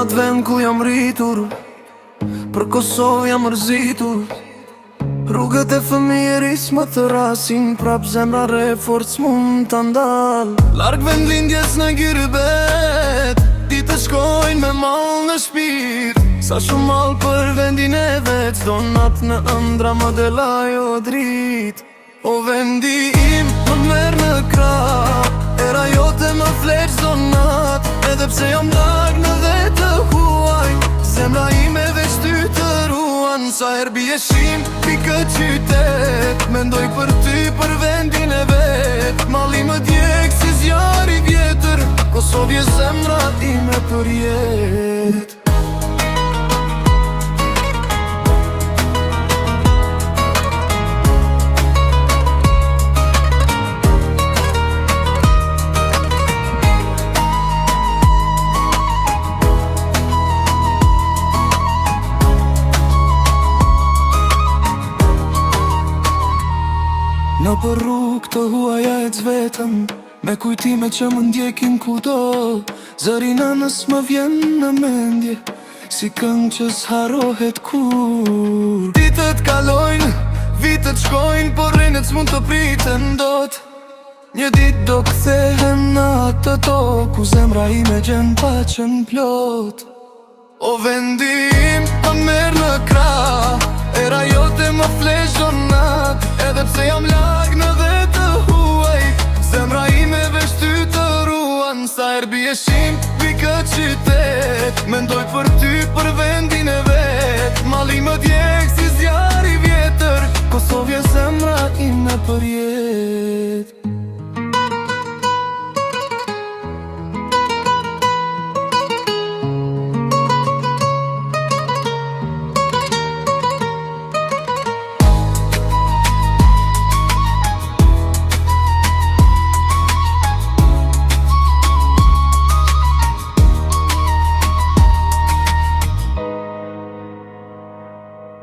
atë vend ku jam rritur, për Kosovë jam mërzitur. Rrugët e fëmijëris më të rasin, prap zemra re forc mund të ndal. Larg vend lindjes në Gyrbet, ditë shkojnë me mal në shpirt. Sa shumë mal për vendin e vet, do natë në ëndra më delajo drit. O vendi im, më merë në krah, era jote më fleq zdo nat. Edhe pse jam larg në dhe të huaj, zemra ime veç ty të ruan. Sa her bie shim, pi këtë qytet, mendoj për ty, për vendin e vet. Mali më djek si zjari vjetër, Kosovje zemra ime për jet. Në për rrug të huaja e cvetëm, me kujtime që më ndjekin kudo. Zëri nënës më vjen në mendje, si këngë që s'harohet kur. Ditët kalojnë, vitët shkojnë, por rinët s'mund të pritën dot. Një dit do kthehen në atë tokë, ku zemra ime gjen paqen plot. O vendi im, më merë në krah, era jote më fleq do nat. Edhe pse jam larg në dhe të huaj, zemra ime veç ty të ruan. Sa her bie shim, pi këtë qytet, mendoj për ty, për vendin